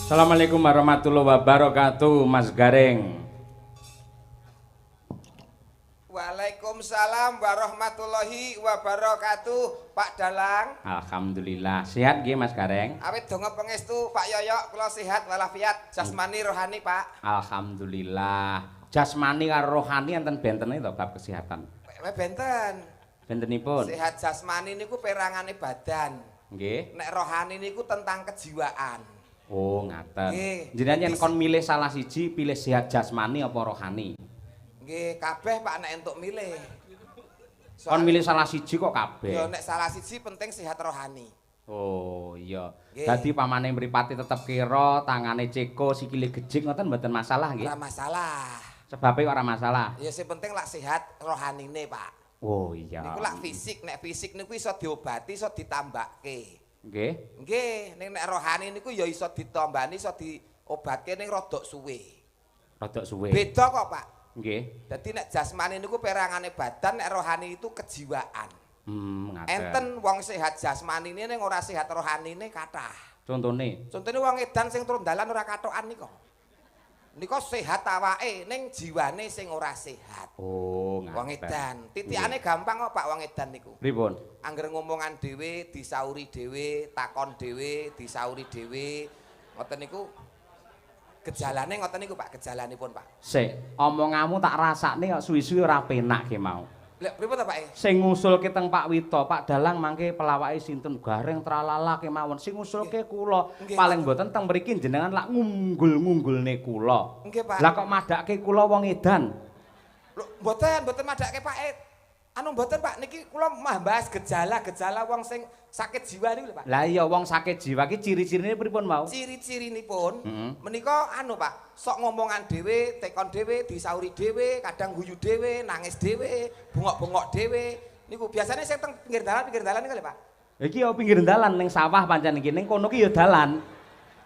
Assalamualaikum warahmatullahi wabarakatuh, Mas Gareng. Waalaikumsalam warahmatullahi wabarakatuh, Pak Dalang. Alhamdulillah, sehat nggih Mas Gareng? Awit donga pangestu Pak Yoyo, kula sehat walafiat, jasmani rohani, Pak. Alhamdulillah. Jasmani karo rohani enten bentene to bab kesehatan. Benten. Bentenipun? Sehat jasmani niku perangane badan. Nggih. Nek rohani niku tentang kejiwaan. Oh, ngaten. Nggih. Jenengan yen kon milih salah siji, pilih sehat jasmani apa rohani? Nggih, kabeh Pak nek entuk milih. Kon milih salah siji kok kabeh. Ya nek salah siji penting sehat rohani. Oh, iya. Nggih. Dadi pamane mripate tetep kira, tangane ceko, sikile gejik ngoten mboten masalah nggih. Ora masalah. Sebabe kok ora masalah. Ya sing penting lak sehat rohanine, Pak. Oh, iya. Niku lak fisik, nek fisik niku iso diobati, iso ditambahke. Nggih. Nggih, nek rohani niku ya iso ditambani, iso diobatke ning rodok suwe. Rodok suwe. Beda kok, Pak. Nggih. Dadi nek jasmani niku perangane badan, nek rohani itu kejiwaan. Ngaten. Enten wong sehat jasmanine ning ora sehat rohanine kathah. Contone. Contone wong edan sing turun dalan ora katokan nika. Nika sehat awake ning jiwane sing ora sehat. Oh, ngaten. Wong edan, titikane gampang kok Pak wong edan niku. Pripun? Angger ngomongan dhewe, disauri dhewe, takon dhewe, disauri dhewe. Ngoten niku gejalane ngoten niku Pak, gejalanipun Pak. Sik, omonganmu tak rasakne kok suwi-suwi ora penak ki mau. Lek pripun ta Pak? Sing ngusulke teng Pak Wito, Pak Dalang mangke pelawake sinten Gareng tralala kemawon. Sing ngusulke kula. Nggih, Paling Pak. mboten teng mriki jenengan lak ngunggul-ngunggulne kula. Nggih Pak. Lah kok madake kula wong edan. Lho, mboten madake Pak. Anu mboten Pak, niki kula mah bahas gejala-gejala wong sing sakit jiwa niku lho Pak. Lah iya wong sakit jiwa ki ciri-cirine pripun mau? Ciri-cirinipun Heeh. menika anu Pak, sok ngomongan dhewe, tekon dhewe, disauri dhewe, kadang guyu dhewe, nangis dhewe, bengok-bengok dhewe. Niku biasanya sing teng pinggir dalan niku lho Pak. Iki ya pinggir dalan ning sawah pancen iki ning kono ki ya dalan.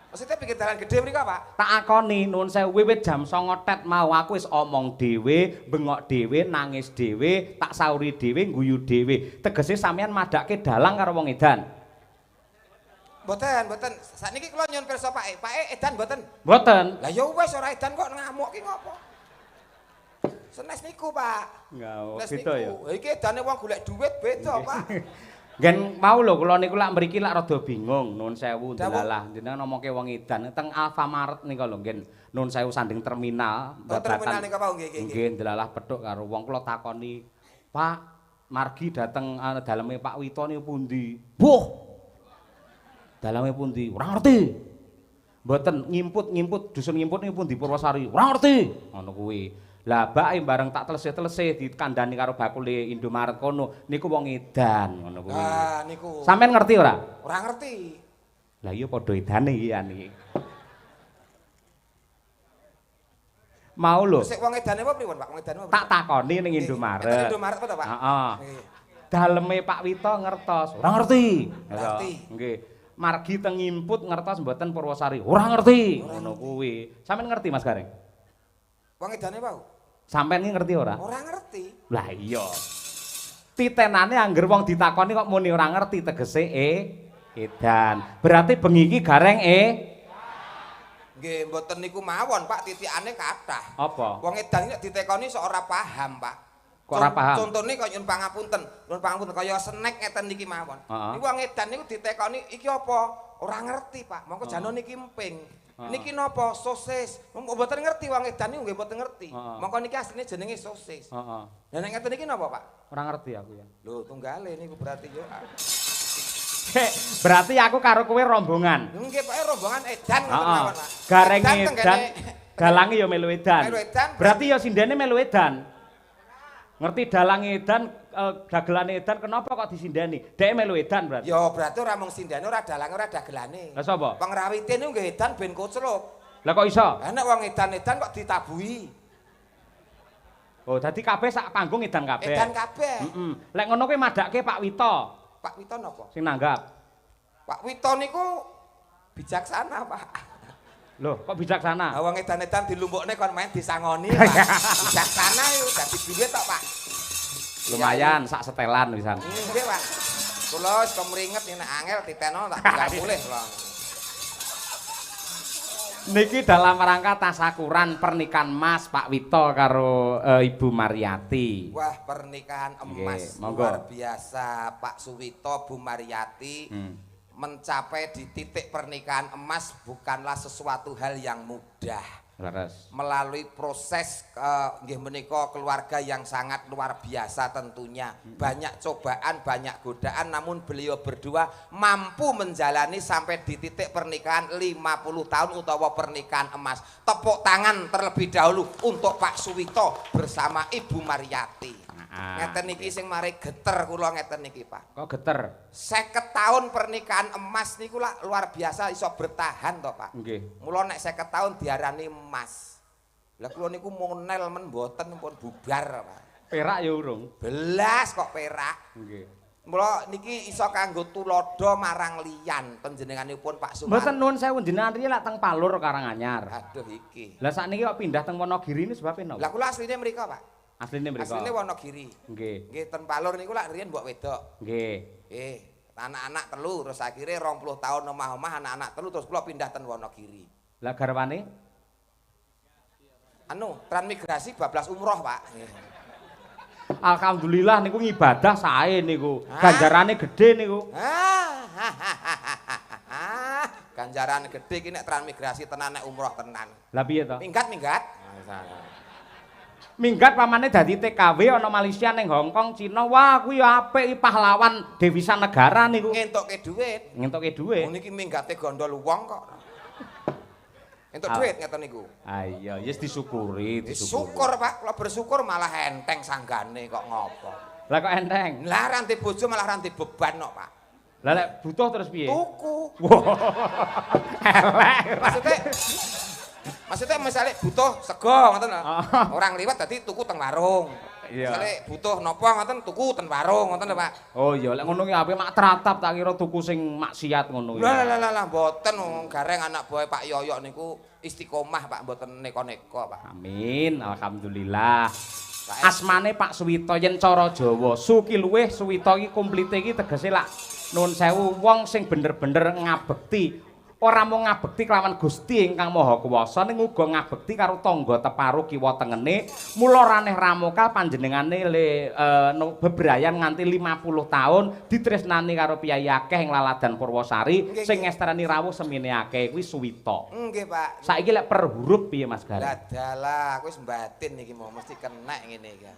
Maksudnya pinggir dalan gede mriko Pak. Tak akoni nun sewu wiwit jam 09.00 tet mau aku wis omong dhewe, bengok dhewe, nangis dhewe, tak sauri dhewe, guyu dhewe. Tegese sampean madake dalang karo wong edan. Mboten. Sakniki kula nyuwun pirsa Pak. Pak edan mboten. Mboten. Lah ya wis ora edan kok ngamuk ki ngopo? Senes niku Pak. Enggak, Senes beda ya. niku. Iki edane wong golek duit beda Pak. Gen mau lho kula niku lak mriki lak rada bingung nun sewu Dawuh. delalah. Jenengan ngomongke wong edan teng Alfamart nika lho ngen nun sewu sanding terminal. Oh, terminal niku Pak nggih. Nggih delalah pedhok karo wong kula takoni, "Pak, margi dateng daleme Pak Wito niku pundi?" "Buh. Daleme pundi?" "Ora ngerti." "Mboten ngimput dusun ngimput niku pundi Purwosari?" "Ora ngerti." Ngono kuwi. Lah bake bareng tak telese-telese dikandani karo bakule Indomaret kono niku wong edan ngono kuwi. Ah niku. Sampeyan ngerti ora? Ora ngerti. Lah iya padha edane iki iki. Mau lho, Sik wong edane apa pripun Pak? Wong edane apa? tak takoni ning Indomaret. Enten Indomaret apa to Pak? Heeh. Nggih. Daleme Pak Wito ngertos. Ora ngerti. Ngerti. Nggih. Margi teng ngimput ngertos mboten Purwosari. Ora ngerti. Ngono kuwi. Sampeyan ngerti Mas Gareng? Wong edane apa? Sampeyan iki ngerti ora? Ora ngerti. Lah iya. Titenane angger wong ditakoni kok muni ora ngerti tegese edan. Berarti bengi iki Gareng Nggih, mboten niku mawon Pak, titikane kathah. apa? Wong edan nek ditekoni sok ora paham Pak. Kok ora paham? Contone kaya nyun pangapunten kaya snack ngeten niki mawon. Heeh. Niku wong edan niku ditekoni iki apa? Ora ngerti Pak. Mongko jano niki emping. Niki napa? Sosis. Mboten ngerti wong edan niku nggih mboten ngerti. Mongko niki asline jenenge sosis. Heeh. Lah nek ngeten iki napa Pak? Ora ngerti aku ya. Lho, tunggale niku berarti yo. Berarti aku karo kowe rombongan. Nggih Pak, rombongan edan ngoten Heeh. mawon Pak. Gareng Edan edan, tenggene- dalange ya melu edan. Melu edan. Berarti ya sindene melu edan. Ngerti dalange edan, dagelane edan kenapa kok disindani? Dhek melu edan berarti. Ya berarti ora mung sindane, ora dalange, ora dagelane. Lah sapa? Pengrawite niku nggih edan ben kocluk. Lah kok iso? Lah nek wong edan-edan kok ditabuhi. Oh, dadi kabeh sak panggung edan kabeh. Edan kabeh. Heeh. Lek ngono kuwi madake Pak Wito Pak Wito napa? sing nanggap. Pak Wito niku bijaksana, Pak. Loh, kok bijaksana? Lah wong edan-edan dilumpukne kon main disangoni, Pak. Bijaksana yo dadi duit tok, Pak. Lumayan sak setelan pisan. Nggih, Pak. Kula wis kemringet nek angel titeno tak 30 kula. Niki dalam rangka tasakuran pernikahan Mas Pak Wito karo Ibu Mariati. Wah, pernikahan emas luar biasa Pak Suwito, Bu Mariati. Mencapai di titik pernikahan emas bukanlah sesuatu hal yang mudah. Leres. Melalui proses nggih menika keluarga yang sangat luar biasa tentunya. Banyak cobaan, banyak godaan, namun beliau berdua mampu menjalani sampai di titik pernikahan 50 tahun utawa pernikahan emas. Tepuk tangan terlebih dahulu untuk Pak Suwito bersama Ibu Mariati. Ngeten niki sing mari geter kula ngeten niki, Pak. Kok geter? 50 tahun pernikahan emas niku lah luar biasa iso bertahan to, Pak. Nggih. Mula nek 50 tahun diarani emas. Lah kula niku monel men mboten pun bubar, Pak. Perak ya urung. Belas kok perak. Nggih. Mula niki iso kanggo tulodo marang liyan panjenenganipun Pak Suman. Mboten nuwun sewu jenengan riyi lak teng Palur Karanganyar. Aduh iki. Lah sakniki kok pindah teng Wonogiri ini sebab napa? Lah kula asline mriko, Pak. Asline mriko. Asline Wonogiri. Nggih. Nggih ten Palur niku lak riyen mbok wedok. Nggih. Anak-anak telu terus akhirnya 20 tahun omah-omah anak-anak telu terus kula pindah ten Wonogiri. Lah garwane? Anu, transmigrasi bablas umroh, Pak. Alhamdulillah niku ngibadah sae niku. Ganjarane gede niku. Ganjaran gede iki nek transmigrasi tenan nek umroh tenan. Lah piye to? Minggat. Minggat pamane dadi TKW ana Malaysia ning Hong Kong, Cina. Wah, kuwi apik pahlawan devisa negara niku. Ngentukke dhuwit. Ngentukke dhuwit. Niki minggate gondol wong kok. Entuk dhuwit ngeten niku. Ah iya, wis disyukuri, Syukur, Pak. Kula bersyukur malah enteng sanggane kok ngopo. Lah kok enteng? Lah ranti bojo malah ranti beban kok, Pak. Lah lek butuh terus piye? Tuku. Elek. Maksudnya misalnya butuh sego ngoten lho. Orang liwat dadi tuku teng warung. Iya. Misale butuh napa ngoten tuku ten warung ngoten lho, Pak. Oh iya, lek ngono ki apik mak tratap tak kira tuku sing maksiat ngono ya. Lah mboten gareng anak buah Pak Yoyok niku istiqomah Pak mboten neko-neko, Pak. Amin, alhamdulillah. Asmane Pak Suwito yen cara Jawa, Su ki luwih Suwito iki komplite iki tegese lak nuwun sewu wong sing bener-bener ngabekti. Ora mung ngabekti kelawan Gusti ingkang Maha Kuwasa ning uga ngabekti karo tangga teparu kiwa tengene. Mula raneh ramokal panjenengane bebrayan nganti 50 taun ditresnani karo piyai akeh ing Laladan Purwosari sing ngestrani rawuh semene akeh kuwi Suwito. Nggih, Pak. Saiki lek per huruf piye Mas Gareng? Lah dalah aku wis mbatin iki mau mesti kenek ngene iki.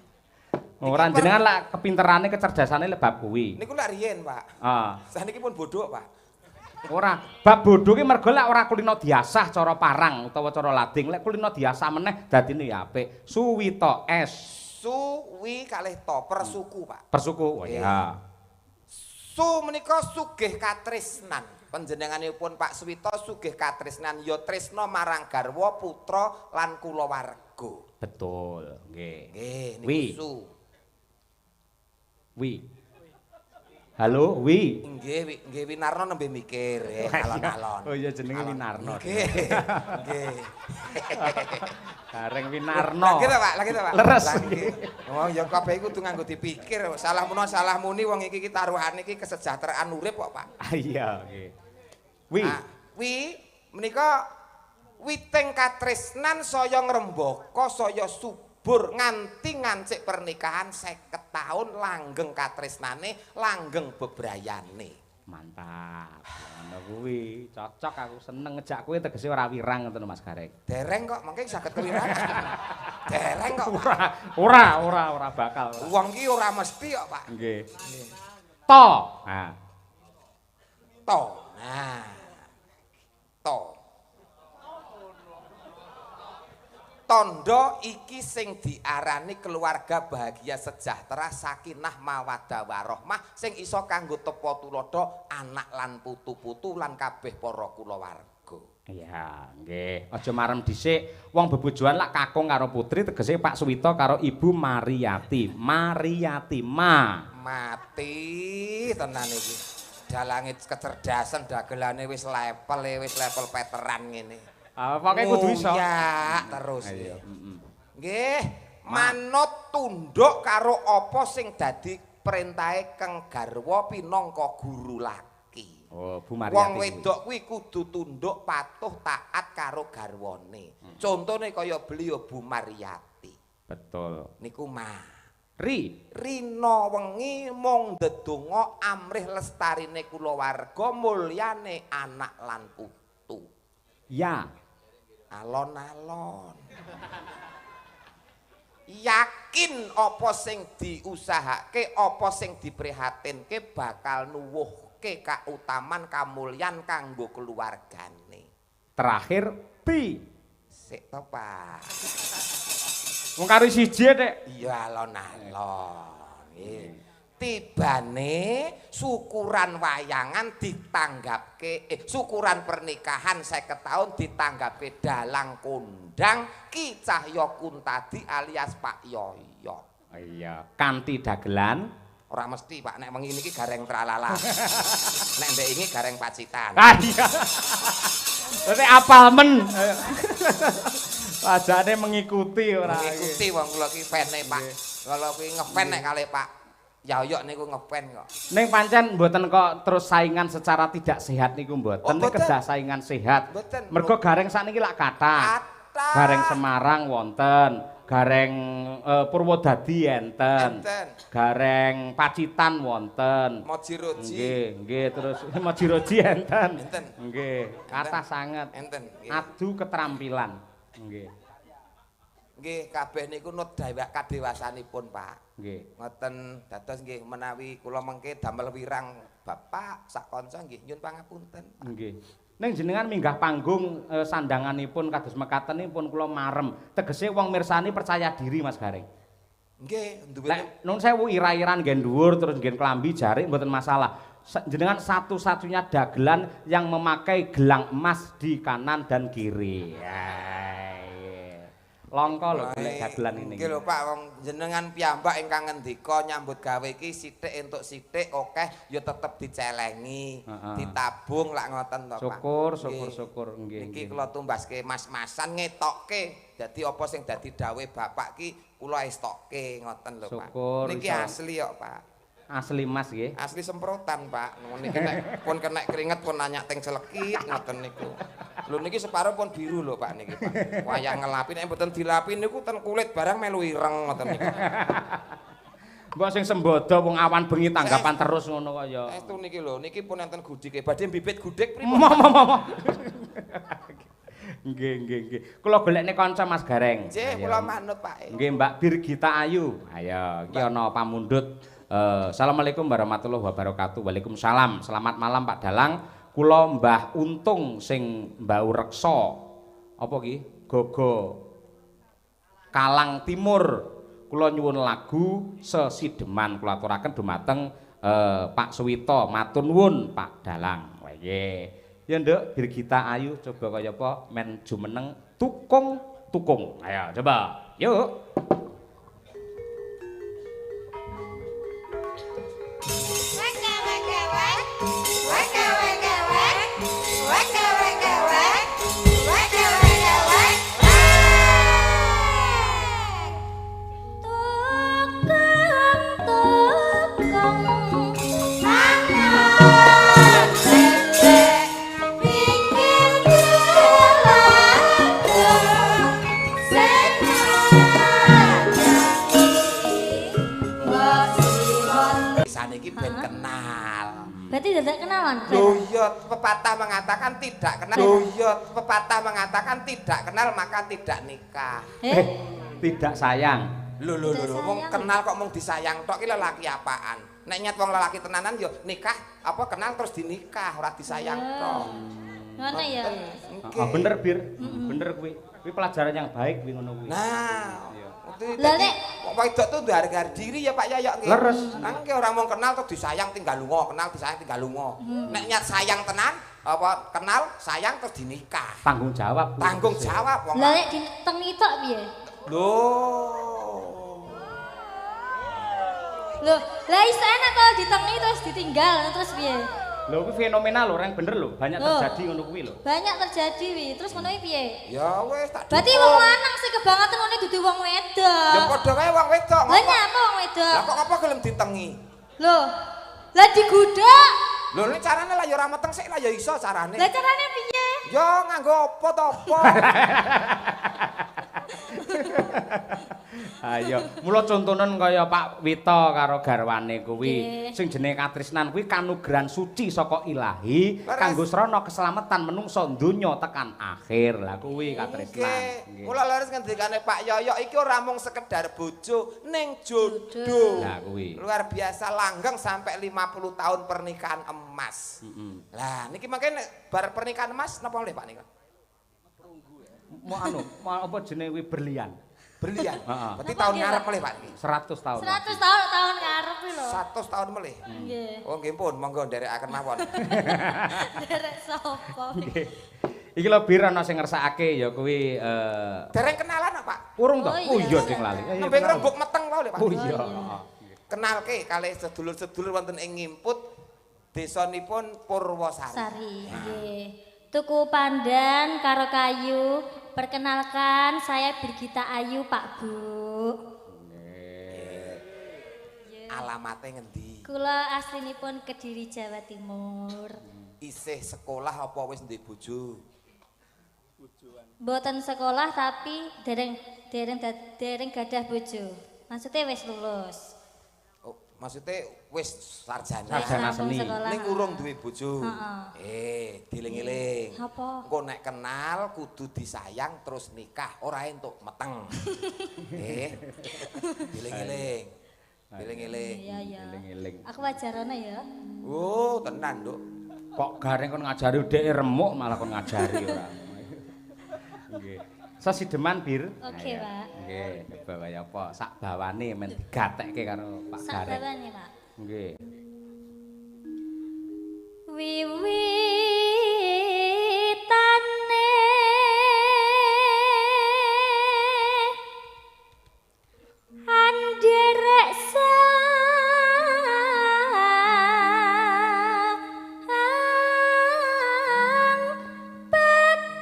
Ora jenengan lak kepinterane kecerdasane lek bab kuwi. Niku lak riyen, Pak. Saniki pun bodoh, Pak. Ora, bab bodho ki mergo lek ora kulino diasah cara parang utawa cara lading, lek kulino diasah meneh dadine ya apik. Suwito S. Suwi kalih to persuku, Pak. Persuku. Oh ya. Su menika sugih katresnan. Panjenenganipun Pak Suwito sugih katresnan ya tresna marang garwa, putra lan kulawarga. Betul, nggih. Nggih, niku su. Wi. Halo, Wi. Nggih Winarno nembe mikir alon-alon. Oh iya jenenge Winarno. Nggih. Nggih. Gareng Winarno. Lagi to, Pak, lagi to, Pak. Leres. Oh, ya kabeh iku kudu nganggo dipikir. Salah menawa salah muni wong iki taruhane iki kesejahteraan urip kok, Pak. Iya, nggih. Wi. Wi menika witing katresnan saya ngrembaka saya nganti ngancik pernikahan 50 tahun langgeng katresnane langgeng bebrayane. Mantap. Ngono kuwi cocok aku seneng ngejak kowe tegese ora wirang ngoten Mas Gareng. Dereng kok mengke saged kewirangan. Dereng kok. Ora bakal. Wong ki ora mesti kok, Pak. Nggih. To. Nah. To. Nah. To. Tondo iki sing diarani keluarga bahagia sejahtera sakinah mawaddah warahmah sing iso kanggo tepa tulodo anak lan putu-putu lan kabeh para kulawarga. Iya, nggih. Aja marem dhisik wong bebojoan lak kakung karo putri tegese Pak Suwito karo Ibu Mariati. Mariati mati tenan iki. Dalange kecerdasan dagelane wis level veteran ngene. Pokoke kudu iso. Ya, terus. Nggih, manut tunduk karo apa sing dadi perintahe Kang Garwa pinangka guru laki. Oh, Bu Mariati. Wong wedok kuwi kudu tunduk patuh taat karo garwane. Contone kaya beliau Bu Mariati. Betul. Niku mah. Rina wengi mung ndedonga amrih lestarine kulawarga mulyane anak lan putu. Ya. Alon-alon. Yakin apa sing diusahake, apa sing diprihatinke bakal nuwuhke kautaman kamulyan kanggo keluargane. Terakhir B. Sik to, Pak. Wong karo siji Nek. Iya alon-alon. Tibane syukuran wayangan ditanggapke syukuran pernikahan 50 tahun ditanggapke dalang kondang Ki Cahya Kuntadi alias Pak Yoyo. Iya, kanthi dagelan Ora mesti Pak nek wengi niki gareng tralala. Nek mbek ini gareng pacitan. Ah iya. Berarti apal men. Pajane mengikuti ora. Mengikuti wong kula ki fane Pak. Kalau kuwi ngefan nek kalih Pak Yoyo niku ngefan kok. Ning pancen mboten kok terus saingan secara tidak sehat niku mboten. Nek kedah saingan sehat. Mergo gareng sakniki lak kathah. Gareng Semarang wonten, gareng Purwodadi enten. Gareng Pacitan wonten. Mojiroji. Nggih, terus Mojiroji enten. Enten. Nggih, kathah sanget. Enten. Adu keterampilan. Nggih. Nggih, kabeh niku nut kadewasanipun, Pak. Nggih. Ngoten dados nggih menawi kula mengke damel wirang Bapak sak kanca nggih nyuwun pangapunten. Nggih. Ning jenengan minggah panggung sandanganipun kados mekatenipun kula marem. Tegese wong mirsani percaya diri Mas Gareng. Nggih, duwe Nun sewu ira-iran ngen dhuwur terus ngen klambi jarik mboten masalah. Jenengan satu-satunya dagelan yang memakai gelang emas di kanan dan kiri. Longko lho golek dagelan ini. Nggih lho Pak, wong jenengan piyambak ingkang ngendika nyambut gawe iki sithik entuk sithik akeh ya tetep dicelengi, ditabung lak ngoten to Pak. Syukur nggih. Niki kula tumbaske mas-masan ngetokke. Dadi apa sing dadi dawuh Bapak ki kula estokke ngoten lho Pak. Niki asli kok Pak. Asli Mas nggih. Asli semprotan Pak. Niki nek pun kena keringet pun nanya teng celekit ngoten niku. Lho niki separo pun biru lho Pak niki Pak. Wayang ngelapi nek mboten dilapi niku ten kulit barang melu ireng ngoten niku. Mbok sing sembodo wong awan bengi tanggapan terus ngono kok ya. Estu niki lho, niki pun enten gudike. Badhe bibit gudik pripun? Nggih. Kula golekne kanca Mas Gareng. Nggih, kula manut Pak. Nggih Mbak Birgita Ayu. Ayo, iki ana pamundhut. Assalamualaikum warahmatullahi wabarakatuh. Waalaikumsalam. Selamat malam Pak Dalang. Kula Mbah Untung sing Mbau Reksa. Apa ki? Gogo Kalang Timur. Kula nyuwun lagu Sesideman kula aturaken dumateng Pak Suwito. Matur nuwun Pak Dalang. Wah nggih. Ya Nduk Birgita Ayu coba kaya apa men jumeneng tukung. Ayo coba. Yuk. Saniki ben kenal. Berarti tidak kenalan. Loh iya pepatah mengatakan tidak kenal. Loh iya pepatah mengatakan tidak kenal maka tidak nikah. Tidak sayang. Lho wong kenal kok mung disayang tok ki lelaki apaan? Nek nyat wong lelaki tenanan yo nikah apa kenal terus dinikah ora disayang tok. Ngono ya. Bener Bir. Bener kuwi. Kuwi pelajaran yang baik kuwi ngono kuwi. Nah, Lah nek kok wedok tuh harga diri ya Pak Yoyo nggih. Leres. Nangke orang mau kenal terus disayang tinggal lunga, kenal disayang tinggal lunga. Nek nyat sayang tenan apa kenal sayang terus dinikah. Tanggung jawab. Tanggung jawab wong. lah nek ditengi tok piye? Loh, lah iso enak kalau ditengi terus ditinggal terus piye? Lho kuwi fenomenal lho, reng bener lho, banyak terjadi ngono kuwi lho. Banyak terjadi wi, terus ngono iki piye? Ya wis tak. Berarti wong lanang sing kebangetan ngono dudu wong wedok. Ya padha wae wong wedok. Lah nyapa wong wedok? Lah kok apa gelem ditengi? Loh, lah digudhok. Lho nek carane lah ya ora meteng sik lah ya iso carane. Lah carane piye? Yo nganggo apa to apa. Ayo, mula contonen kaya Pak Wito karo garwane kuwi Nggih. sing jenenge katresnan kuwi kanugrahan suci saka Ilahi kanggo srana keselamatan menungso donya tekan akhir. Lah kuwi katresnan. Nggih. Mula leres ngendikane Pak Yoyo iki ora mung sekedar bojo ning jodoh. Lah kuwi. Luar biasa langgeng sampai 50 tahun pernikahan emas. Lah niki mangke bar pernikahan emas napa oleh Pak nika? Mau anu, mau apa jenenge kuwi berlian. Berlian. Heeh. Berarti Napa tahun nggih, ngarep Pak? melih Pak niki. 100 tahun. 100 tahun ngarep iki lho. 100 tahun melih. Nggih. Oh nggih pun, monggo nderekaken mawon. Derek sapa? Nggih. Iki lho bir ana sing ngersakake ya kuwi Dereng kenalan kok, Pak. urung to? Oh, Oh iya. iya ding lali. Ayo, Nembe kenal. rembug meteng wae lho, Pak. Oh iya. Kenalke kalih sedulur-sedulur wonten ing Ngimput desanipun Purwosari. Sari, nggih. Tuku pandan karo kayu. Perkenalkan, saya Birgita Ayu, Pak Bu. Alamate ngendi? Kula aslinipun Kediri, Jawa Timur. Isih sekolah apa wis ndek bojo? Mboten sekolah tapi dereng gadah bojo. Maksudnya wis lulus. Oh, maksudnya wis sarjana. Sarjana Wis rampung seni. sekolah. Ning urung duwe bojo. Heeh. Dieling-eling. Apa? Engko nek kenal kudu disayang terus nikah, ora entuk meteng. Dieling-eling. Dieling-eling. Iya, iya. Eling-eling. Aku wajarane ya. Oh, tenan, Nduk. Kok gareng kon ngajari dhek remuk malah kon ngajari ora. Nggih. Sasideman bir. Oke, Ayo. Pak. Nggih, coba kaya apa sak bawane men digatekke karo Pak Sak Gareng. bawane, Pak. Nggih. Wiwitane anderek sang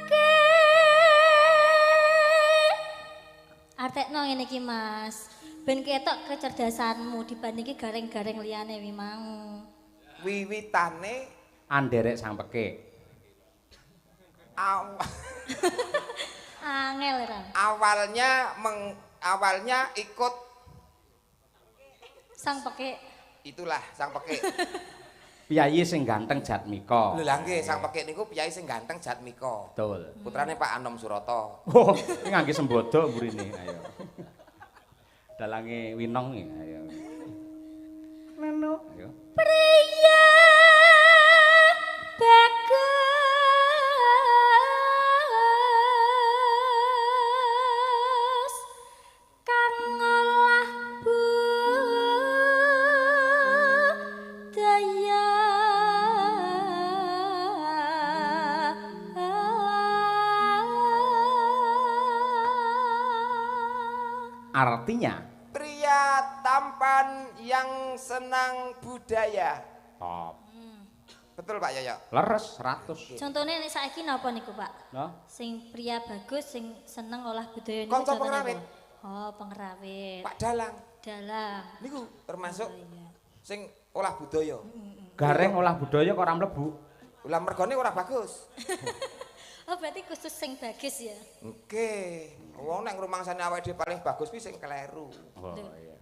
peke. Artekno ngene iki, Mas. Ben ketok kecerdasanmu dibandingke gareng-gareng liyane wi mau. Wiwitane Anderek sang pekik. Angel ra. awalnya ikut Sang peke. itulah sang pekik. Piyayi sing ganteng Jatmika. Lho lah nggih, sang pekik niku piyai sing ganteng Jatmika. Betul. Putrane Pak Anom Surata. Oh, ini ngangge sembodo mburine. Ayo. Dalange Winong iki, ayo. Neno. Ayo. Priya bagus kang ngolah budaya. Artinya Pria tampan yang senang budaya. top. Betul Pak Yoyo? Leres 100. Contohnya nek saiki napa niku, Pak? Nah, Sing pria bagus sing seneng olah budaya niku Kanca contohnya pengrawit. apa? Oh, pengrawit. Pak Dalang. Dalang. Niku termasuk Oh, iya. sing olah budaya. gareng olah budaya kok ora mlebu. Ulah mergone ora bagus. Oh, berarti khusus sing bagus ya. Oke. Wong nek ngrumangsane awake dhewe paling bagus kuwi sing kleru. Oh iya.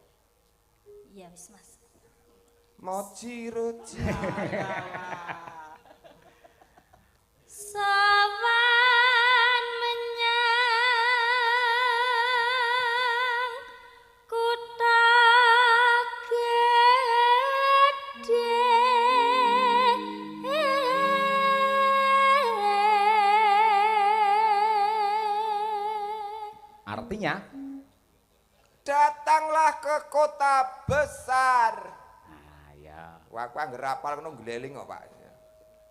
Iya wis, Mas. Moji-roji. Sowan menyang kutha gedhe. Artinya Datanglah ke kota besar. ah ya. Wah, aku angger rapal ngono gleling kok, Pak.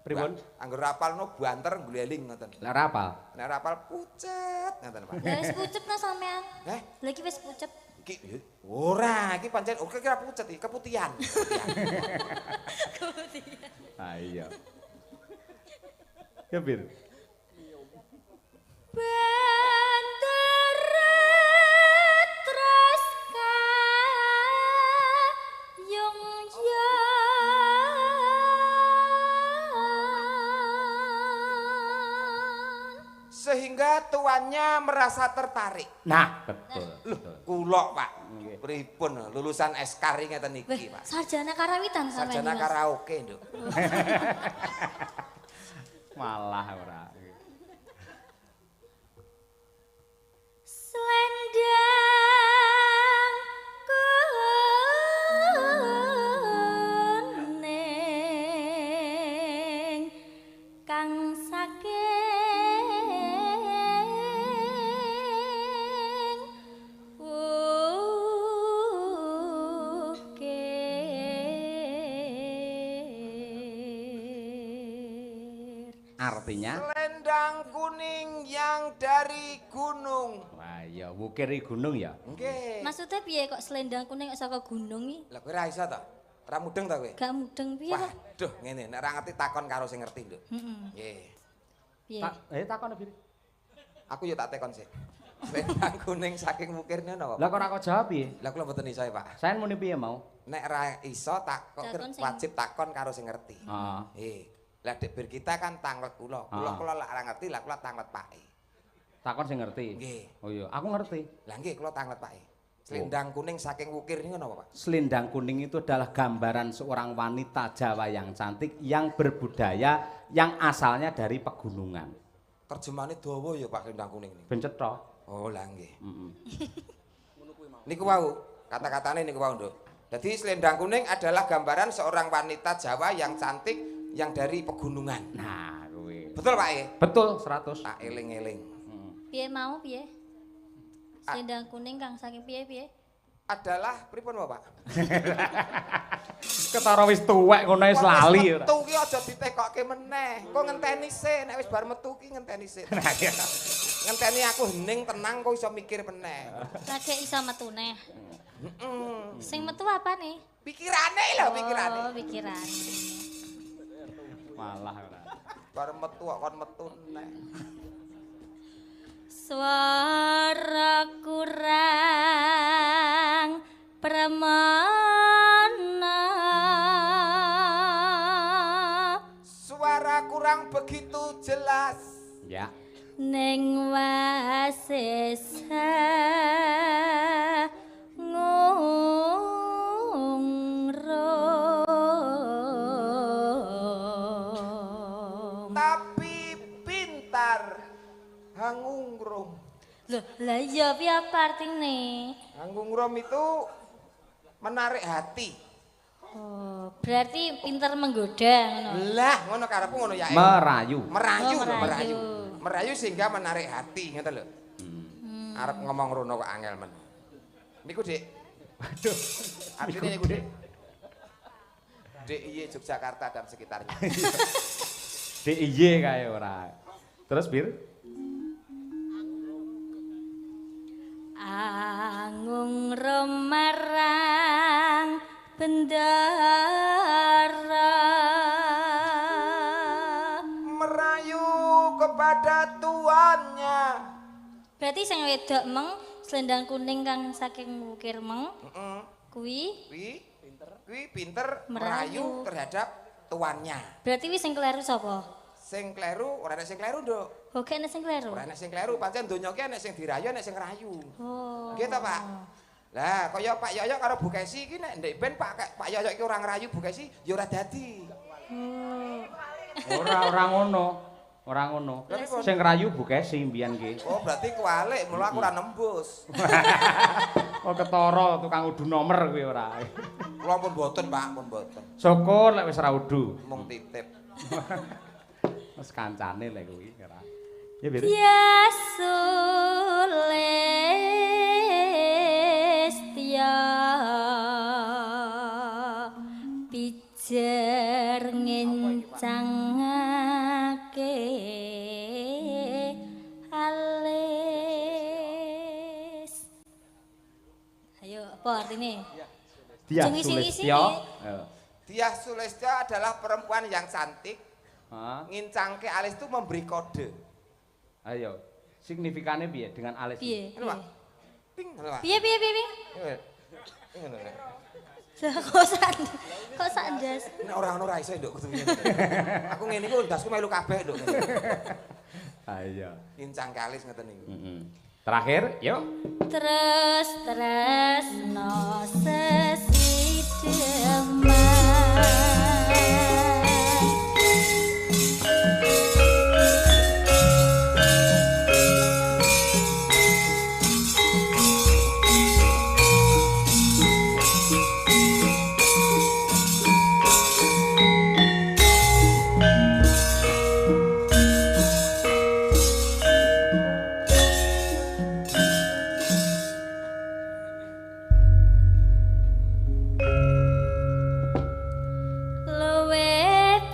Pripun? Angger rapal ngono banter gleling ngoten. Lah ora apal. Nek rapal pucet ngoten, Pak. Lah wis pucet nah sampean. Heh, Lagi wis pucet. iki ora, iki pancen oke kira pucet iki, keputihan. Ah iya. Ya bir. Bendera terus kayung sehingga tuannya merasa tertarik. Nah, betul. Loh, betul. kula, Pak. Nggih. Pripun lulusan Eskari ngeten iki, Pak. Sarjana karawitan sampeyan. Sarjana karaoke, Nduk. Malah ora. Selendang kuning kang saking ukir. Artinya Selendang kuning yang dari gunung. wah ya wukiri gunung ya. Nggih. Maksudnya piye kok selendang kuning kok saka gunung iki? Lah kowe ra iso ta? Ora mudeng ta kowe? Gak mudeng piye kok? Waduh, ngene nek ora ngerti takon karo sing ngerti, Nduk. Heeh. Nggih. Piye? Takon Biri. Aku yo tak tekon sih. Selendang kuning saking mukirne napa? Lah kok ora kok jawab piye? Lah kula mboten iso, Pak. Saya muni piye mau? Nek ra iso tak kok Takon sing- wajib takon karo sing ngerti. Heeh. Lah dek bir kita kan tanglet kula. Ah. Kula lak ora ngerti, lah kula tanglet pake. Takon sing ngerti. Nggih. Oh iya, aku ngerti. Lah nggih kula tanglet pake. Selendang kuning saking wukir niku napa, Pak? Selendang kuning itu adalah gambaran seorang wanita Jawa yang cantik yang berbudaya yang asalnya dari pegunungan. Terjemahane dawa ya Pak selendang kuning niku. Ben cetha. Oh lah nggih. Heeh. Niku wau, kata-katane niku wau, Nduk. Jadi selendang kuning adalah gambaran seorang wanita Jawa yang cantik yang dari pegunungan. Nah, kuwi. Betul, Pak ya? Betul 100. Tak eling-eling. Piye mau piye? Selendang kuning kang saking piye-piye? Adalah pripun, Pak? Ketara wis tuwek ngono wis lali ora. Metu ki aja ditekokke meneh. Kok ngenteni sik, nek wis bar metu ki ngenteni sik. Ngenteni aku hening tenang kok iso mikir meneh. Lagi iso metu neh. Heeh. Sing metu apa nih? Pikirane lho, pikirane. Oh, pikiran. Malah ora. Bar metu kok kon metu neh. Suara kurang permana. Suara kurang begitu jelas. Ya. Ning wasesa ngungrum. Tapi pintar hangungrum. Loh, lah iya piye apa artine? Hangungrum itu menarik hati. Oh, berarti pinter menggoda ngono. Lah, ngono karepku ngono ya. Merayu. Merayu, Oh, lho, merayu. merayu. Merayu sehingga menarik hati, ngoten lho. Arep ngomong rono kok angel men. Niku, Dik. Waduh. Artinya niku, Dik. DIY Yogyakarta dan sekitarnya. DIY kae ora. Terus Bir? Angung romarang bendara. Merayu kepada tuannya. Berarti sing wedok meng selendang kuning kang saking wukir meng Heeh. kuwi Kuwi pinter Merayu. merayu terhadap tuannya. berarti wis sing kleru sapa? Sing kleru, ora ana sing kleru, Nduk. Oke ana sing kleru. Ora ana sing kleru, pancen donya ki ana sing dirayu, ana sing ngerayu. Oh. Nggih ta, Pak? Lah, kaya Pak Yoyo karo Bu Kesi iki nek ndek ben Pak Yoyo iki ora ngerayu Bu Kesi, ya ora dadi. Oh. Ora ngono. Ora ngono. Sing rayu Bu Kesi mbiyen ki. Oh, berarti kualik, mula aku ora nembus. Oh ketara tukang udu nomor kuwi ora. Kula pun mboten, Pak, pun mboten. Syukur lek wis ra udu. Mung titip. Wis kancane lek kuwi ora. Ya Bir. Ya Sulistya pijer ngencangake alis. Ayo, apa artinya? Dia Jengi sing Sulistya. isine. Ayo. Diah Sulistya adalah perempuan yang cantik. Hah? Ngincangke alis itu memberi kode. Ayo. Signifikannya piye dengan alis? Piye? Ngono, Pak. Ping, ngono, Pak. Piye piye piye? piye? Ngono, Pak. Kok sandas? Nek ora ono ra iso, Nduk, kudu ngene. Aku ngene iku ndasku melu kabeh, Nduk. Ayo. Incang kalis ngeten niku. Terakhir, yuk. Terus tresno sesideman.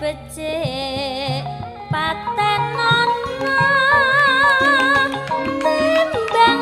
Becik paten nono timbang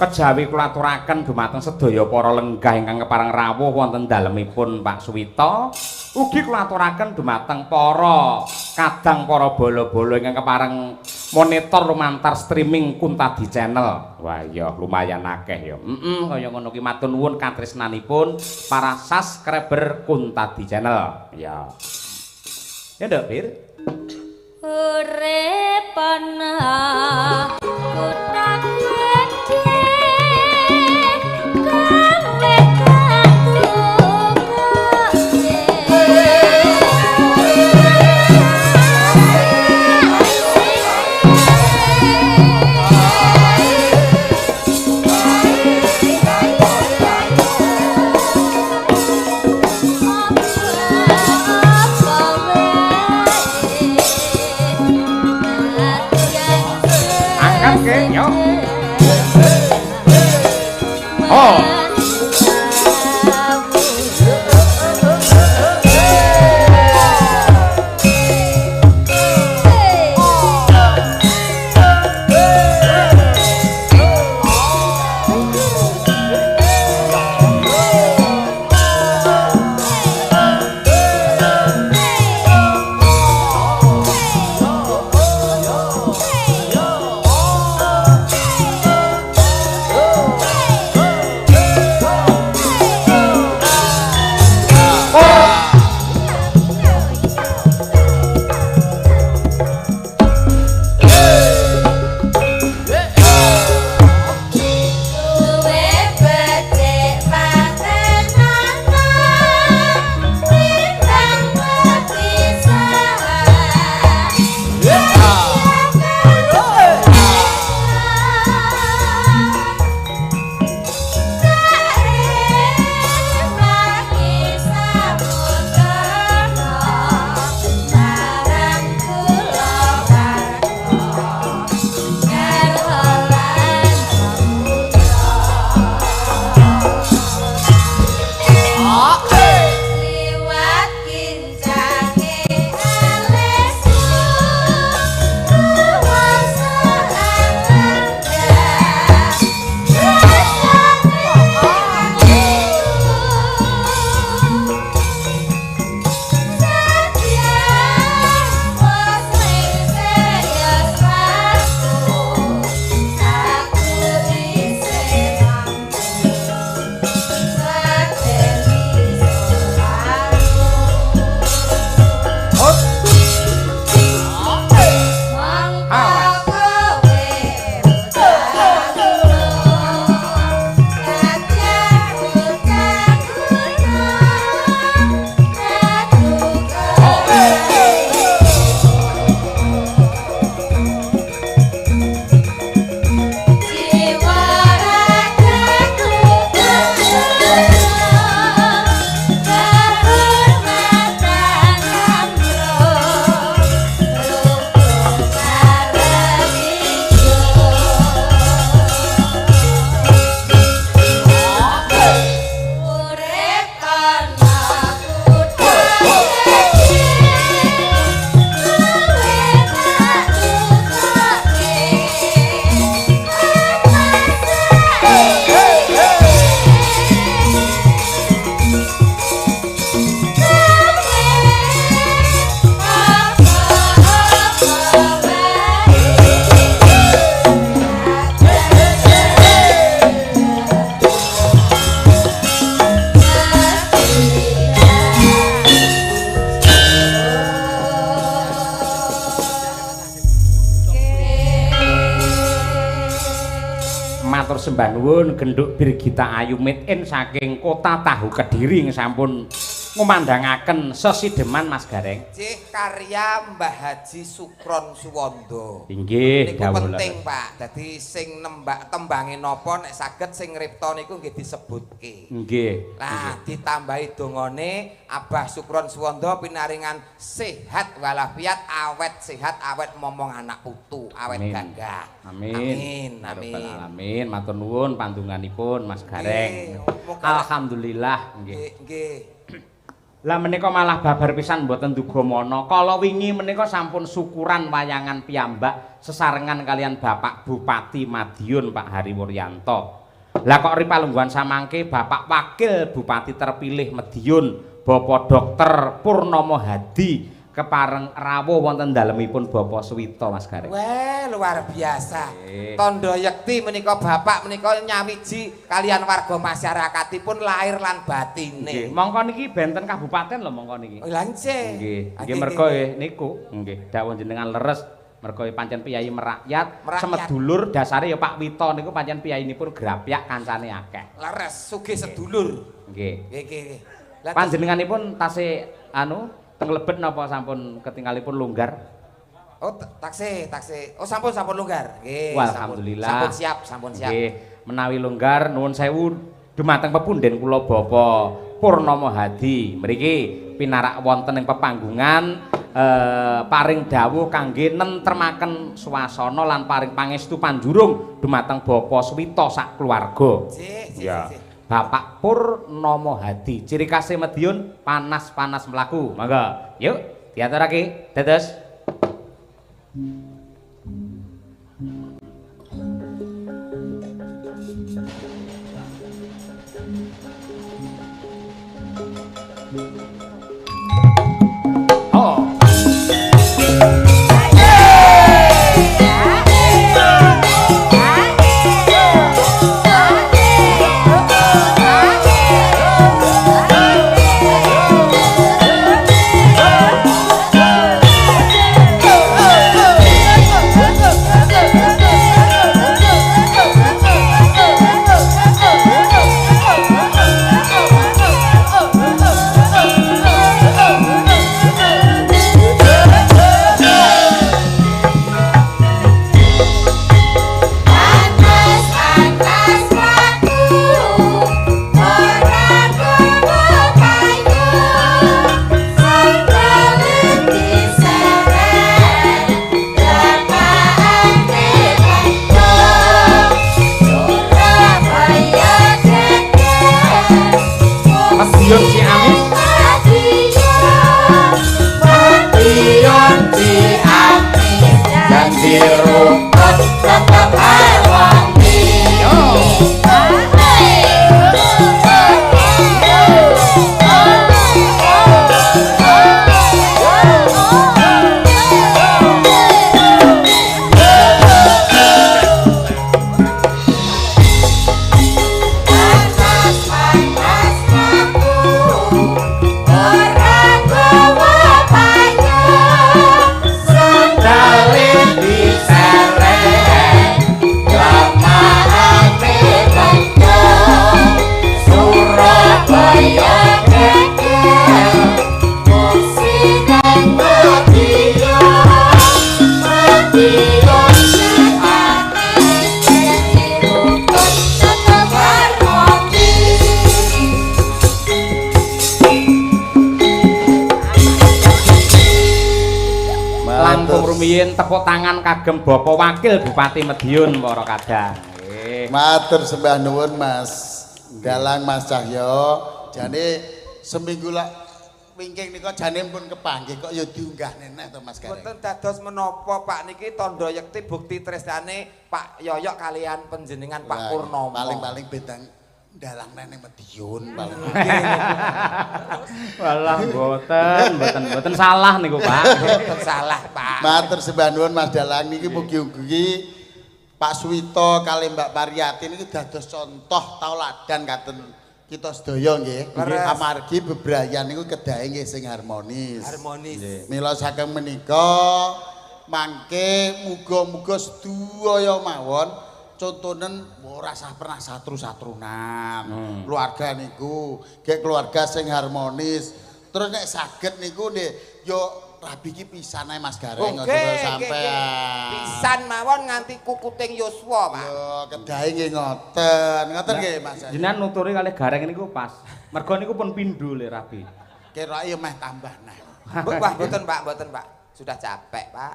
Kejawi kula aturaken dumateng sedaya para lenggah ingkang kepareng rawuh wonten dalemipun Pak Suwita. Ugi kula aturaken dumateng para kadang para bala-bala ingkang kepareng monitor lumantar streaming Kuntadi Channel. Wah ya lumayan akeh ya. Kaya ngono ki matur nuwun katresnanipun para subscriber Kuntadi Channel. Ya. Ya Nduk, Bir. Urip ana kutang gedhe gawe sembah nuwun genduk Birgita Ayu Made in saking kota Tahu Kediri sampun ngumandangaken sesideman Mas Gareng. Cih karya Mbah Haji Sukron Suwondo. Inggih, Niku dawuh. penting, Pak. Dadi sing nembak tembange napa nek saged sing ngripta niku nggih disebutke. Nggih. Lah ditambahi dongane Abah Sukron Suwondo pinaringan sehat walafiat, awet sehat, awet momong anak putu, awet gagah. Amin. Amin. Amin. Amin. Matur nuwun pandunganipun Mas Gareng. Nggih. Alhamdulillah nggih. Nggih. Lah menika malah babar pisan mboten duga mono. Kala wingi menika sampun syukuran wayangan piyambak sesarengan kalian Bapak Bupati Madiun Pak Hari Wuryanto. Lah kok ripalungguhan samangke Bapak Wakil Bupati terpilih Madiun Bapak Dr. Purnomo Hadi kepareng rawuh wonten dalemipun Bapak Suwito Mas Gareng. Wah, luar biasa. Tondo yekti menika Bapak menika nyawiji kalian warga masyarakatipun lahir lan batine. Nggih, mongko niki benten kabupaten lho mongko niki. Lah nggih. Nggih mergo niku nggih dawuh jenengan leres mergo pancen piyai merakyat, semedulur dasare ya Pak Wito niku pancen piyayinipun grapyak kancane akeh. Leres sugih sedulur. Nggih. Nggih. Panjenenganipun tasih anu teng lebet napa sampun ketinggalipun longgar? Oh, taksi. Oh, sampun longgar. Nggih. Alhamdulillah. Sampun siap. Nggih, menawi longgar nuwun sewu dumateng pepunden kula Bapak Purnomo Hadi. Mriki pinarak wonten ing pepanggungan paring dawuh kangge nentremaken swasana lan paring pangestu panjurung dumateng Bapak Suwito sak keluarga. Sih. Bapak Purnomo Hadi, ciri khasnya Madiun panas-panas melaku. Mangga, yuk diaturake, dados. Oh. rumiyin tepuk tangan kagem Bapak Wakil Bupati Madiun para kadang. Matur sembah nuwun Mas Dalang Mas Cahyo. Jane seminggu lak wingking nika jane pun kepanggih kok ya diunggah neneh to Mas Gareng. Mboten dados menapa Pak niki tandha yekti bukti tresnane Pak Yoyok kalian panjenengan Pak Purnomo. Paling-paling bedang dalang neneh Madiun paling. Walah mboten salah niku Pak. Mboten salah Pak. Matur sembah nuwun Mas Dalang niki mugi-mugi Pak Suwito kali Mbak Pariyati niki dados contoh tauladan katen kita sedaya nggih. Amargi bebrayan niku kedahe nggih sing harmonis. Harmonis. Mila saking menika mangke muga-muga sedaya mawon contonen ora sah pernah satru-satrunan. Keluarga niku kayak keluarga sing harmonis. Terus nek saged niku nggih yo rabi ki pisan ae Mas Gareng sampean. Pisan mawon nganti kukuting Yuswa, Pak. Yo kedahe nggih ngoten. Ngoten nggih Mas. Jenengan nuturi kalih Gareng niku pas. Mergo niku pun pindho le rabi. Kira yo meh tambah nah. Wah, mboten Pak. Sudah capek, Pak.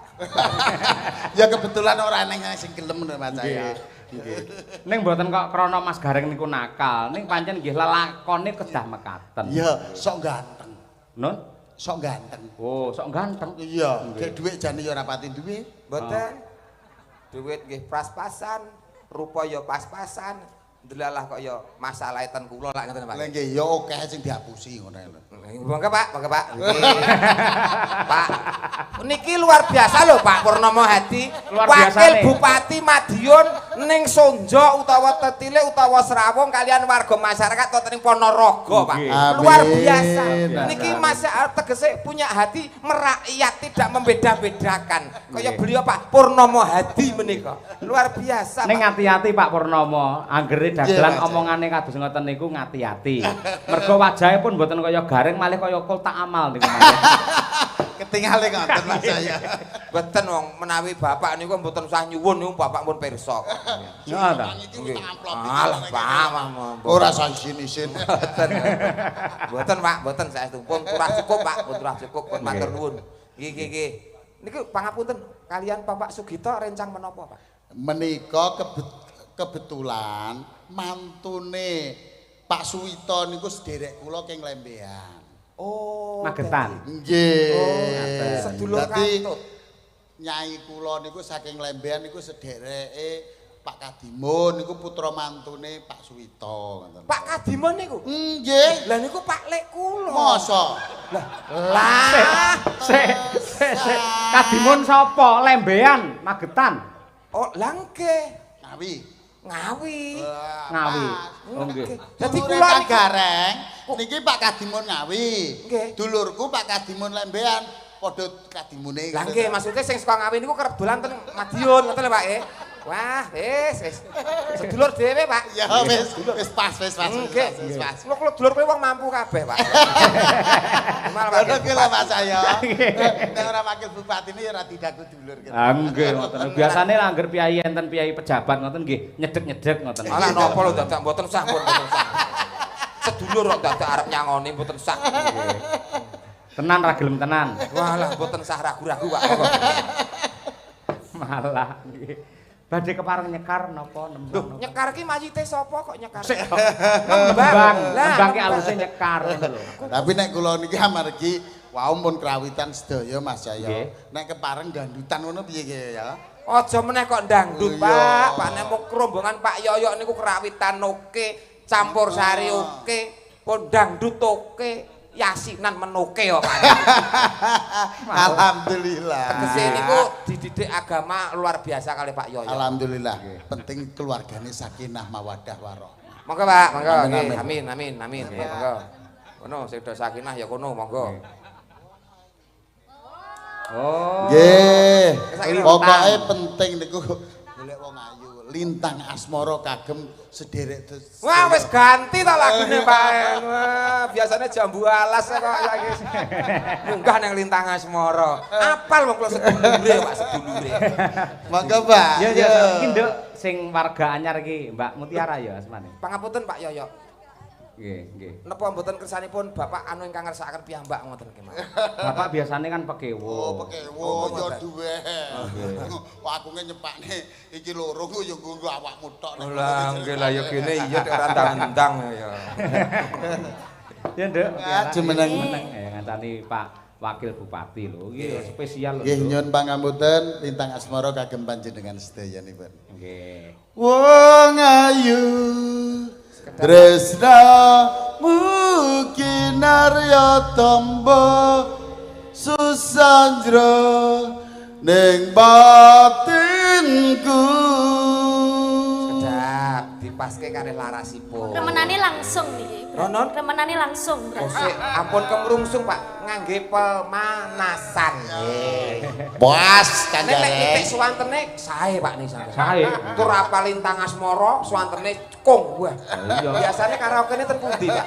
Ya kebetulan ora neng sing gelem Mas saya. Ning mboten kok krana Mas Gareng niku nakal, ning pancen nggih lelakone kedah mekaten. Iya, sok ganteng. Nun? Sok ganteng. Oh, sok ganteng. Iya, gek dhuwit jane ya ora pati duwe. Mboten. Duit nggih pas-pasan, rupa ya pas-pasan. Delalah kok ya masalah ten kula lak ngoten Pak. Lah nggih ya akeh sing dihapusi ngono lho. Monggo Pak. Pak, niki luar biasa lho Pak Purnomo Hadi, Wakil Bupati Madiun ning Sonjo utawa Tetile utawa Serawung kalian warga masyarakat wonten ing Ponorogo Pak. Luar biasa. Niki Mas tegese punya hati merakyat tidak membeda-bedakan. Kaya beliau Pak Purnomo Hadi menika. Luar biasa. Ning ngati-ati Pak Purnomo, anggere dagelan omongane kados ngoten niku ngati-ati. Mergo wajahe pun mboten kaya Gareng malih kaya kotak amal niku. Ketingale ngoten Mas saya. Mboten wong menawi bapak niku mboten usah nyuwun niku bapak pun pirsa. Ya ta. Alah Pak, ora sah isin-isin. Mboten Pak, mboten saestu pun kurang cukup Pak, pun kurang cukup pun matur nuwun. Nggih. Niku pangapunten kalian Bapak Sugito rencang menapa Pak? Menika kebetulan mantune Pak Suwito niku sederek kula keng Lembean. Oh, Magetan. Nggih. Sedulur kantut. Nyai kula niku saking Lembean niku sedereke Pak Kadimun niku putra mantune Pak Suwito ngoten. Pak Kadimun niku? Nggih. Lah niku Pak Lek kula. Masa? Lah. Sik. Kadimun sapa? Lembean, Magetan. Oh, langke. Ngawi. Ngawi. Oh nggih. Dadi Kula kula niki Gareng niki Pak Kadimun Ngawi. Nggih. Dulurku Pak Kadimun Lembean padha kadimune. Lah nggih, maksudnya sing saka Ngawi niku kerep dolan ten Madiun ngoten lho Pak. Wah, wis. Sedulur dhewe, Pak. Ya wis pas. Nggih. Kula dulur kowe wong mampu kabeh, Pak. Ngono ki lho Mas saya. Nek ora wakil bupati ini ya ora didaku dulur gitu. Ah nggih ngoten. Biasane lah angger piyai enten piyai pejabat ngoten nggih nyedek-nyedek ngoten. Alah napa lho dadak mboten sah pun mboten sah. Sedulur kok dadak arep nyangoni mboten sah. Tenan ra gelem tenan. Walah mboten sah ragu-ragu, Pak. Malah nggih. Badhe kepareng nyekar napa nembang. Nyekar ki mayite sapa kok nyekar? Nembang ki aluse nyekar ngono lho. Tapi nek kula niki amargi wau mun krawitan sedaya Mas Jaya. Nek kepareng dandutan ngono piye ki ya? Aja meneh kok ndangdut, Pak. Pak nek mung rombongan Pak Yoyok niku krawitan oke, campur sari oke, pun dangdut oke. Yasinan menoke kok Pak. Alhamdulillah. Tegese niku dididik agama luar biasa kali Pak Yoyo. Alhamdulillah. Penting keluargane sakinah mawaddah warahmah. Monggo Pak, monggo. Amin. Monggo. Kono sing do sakinah ya kono, monggo. Oh. Nggih. Pokoke penting niku golek wong ayu. Lintang asmara kagem sederek. Wah wis ganti ta lagune Pak. Wah, biasanya jambu alas kok lagi. Munggah nang Lintang Asmara. Apal wong kula sedulure Pak, sedulure. Monggo, Mbak. Ya iki Nduk sing warga anyar iki Mbak Mutiara ya asmane. Pangapunten Pak Yoyo. Nggih. Napa mboten kersanipun Bapak anu ingkang ngersakaken piyambak ngoten nggih, Mas. Bapak biasane kan pekewo. Oh, pekewo ya duwe. Wah, aku nyepakne iki loro ku ya nggo awakmu tok. Lah nggih lah ya kene iya ora ndang-ndang ya. Ya Nduk, jumeneng ngancani Pak Wakil Bupati lho. Iki spesial lho. Nggih nyuwun pangapunten Lintang Asmara kagem panjenengan sedayanipun. Nggih. Wong ayu tresna mukinarya tamba susandra ning batinku. Sedap dilepaske kare larasipun. Remenane langsung niki. Ronon? Remenane langsung. Oh, ampun kemrungsung, Pak. Ngangge pemanasan. Nggih. Puas Nek kancane. titik suwantene sae, Pak nih sampeyan. Sae. Tur apal lintang asmara suwantene kong. Wah. Iya. Biasane karaoke-ne ten pundi, Pak?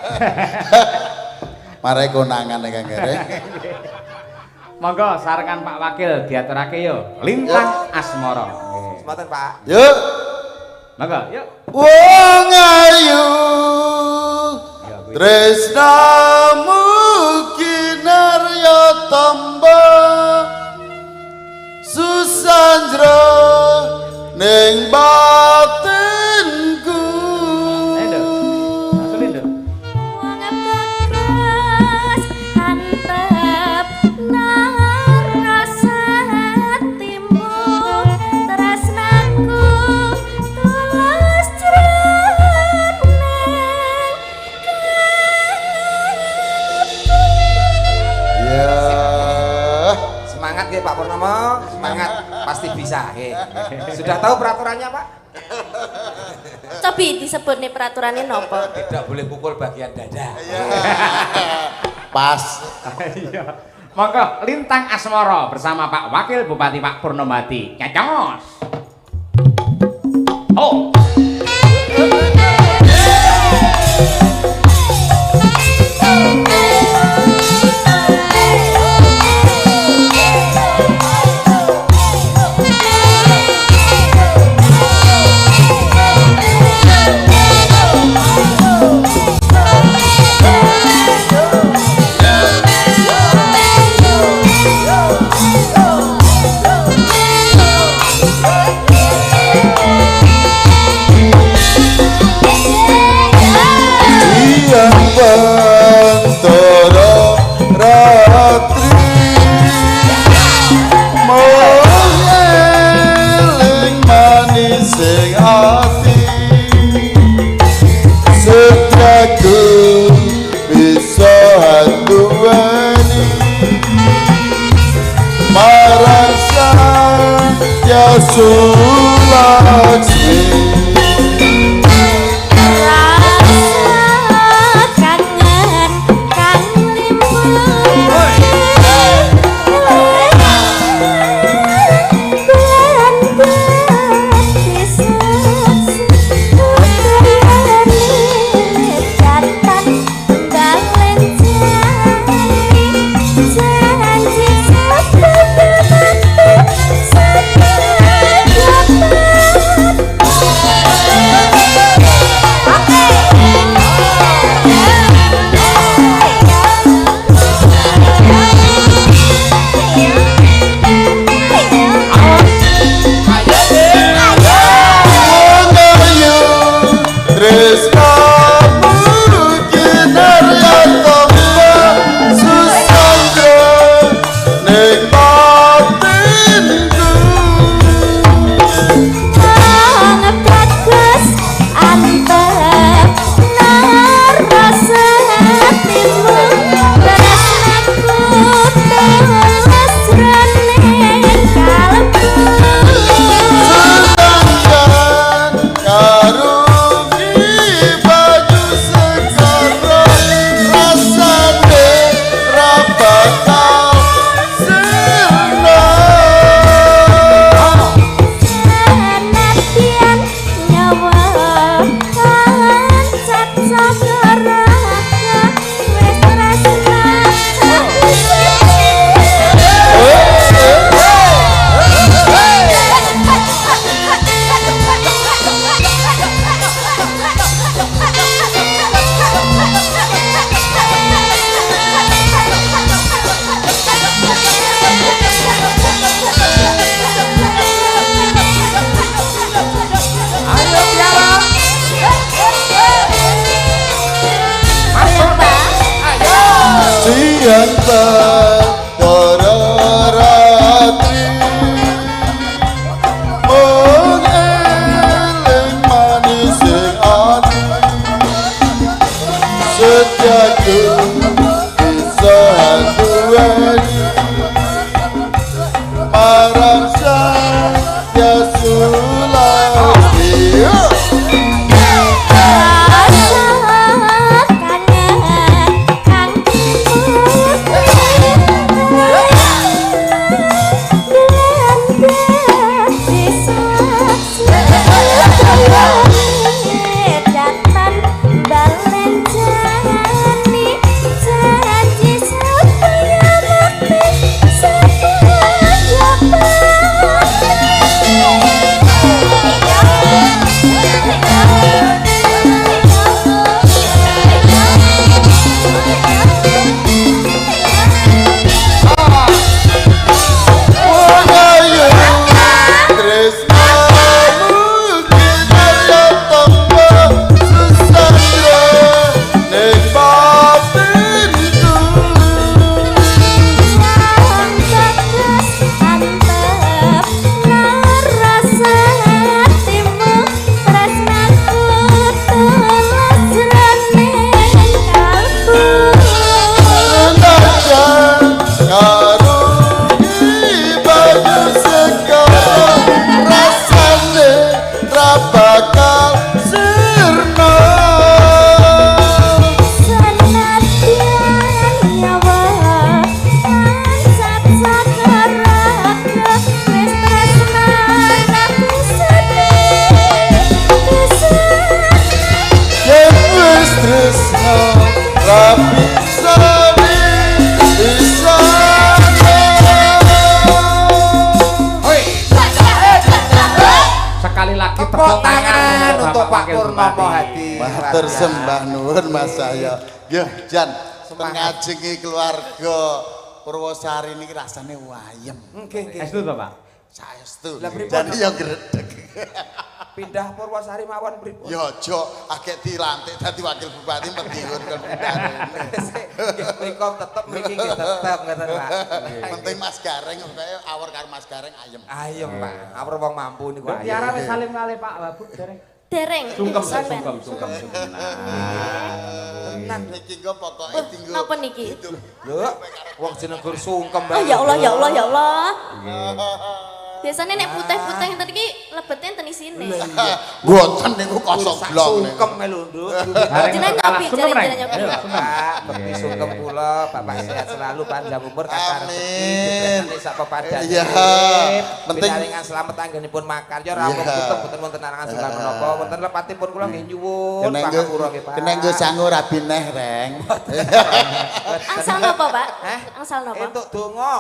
Marai konangan nek kangere. Monggo sarengan Pak Wakil diaturake yo. Lintang Asmara. Nggih. Semanten, Pak. Yuk. Monggo, yuk. Wong ayu Ya, kuwi. tresnamu kinarya tamba susanjra ning batinku. Ayo, asulin lho. Wong bagus antep narasa hatimu tresnaku tulus Ya. Semangat nggih Pak Purnomo, semangat pasti bisa nggih. Sudah tahu peraturannya, Pak? Cobi disebut nih peraturannya nopo? Tidak boleh pukul bagian dada. Pas. Iya. Monggo Lintang Asmara bersama Pak Wakil Bupati Pak Purnomati. Nyacos. Oh. Yang bantara ratri moeling manis sing ati setiaku bisa handuweni marang sang Yasulaksmi. Yang bantara ratri moeling manis sing ati setiaku bisa handuweni marang sang Yasulaksmi. Matur sembah nuwun Mas saya. Nggih, Jan, tengajengi keluarga Purwosari niki rasane wayem. Nggih, nggih. Estu to, Pak? Saestu. Lah, pripun? Jane ya gredeg. Pindah Purwosari mawon pripun? Ya aja agek dilantik dadi wakil bupati Madiun kon pindah. Nggih, menika tetep mriki nggih tetep ngoten, Pak. Penting Mas Gareng kaya awor karo Mas Gareng ayem. Ayem, Pak. Awur wong mampu niku ayem. Tiara wis salim kalih Pak Bu dereng. Dereng. Sungkem, Sampean. sungkem. Tenan niki kok pokoke tinggo. Napa niki? Lho, wong jeneng gur sungkem Oh ya Allah ya Allah ya Allah. Biasanya nek putih-putih enten iki lebet enten isine. Mboten niku kosong blong. Sungkem melu, Nduk. Jenengan nyobi, jenengan nyobi. Pak, bekti sungkem kula, Bapak sehat selalu, panjang umur, kakar Amin. rezeki, sak pepadhan. Iya, penting- pinaringan slamet anggenipun makarya rampung tutup boten wonten arangan sembah menapa, wonten lepatipun kula nggih nyuwun pangapura nggih, Pak. Kena nggo sangu rabi neh, Reng. Angsal napa, Pak? Heh? Angsal napa? Entuk donga.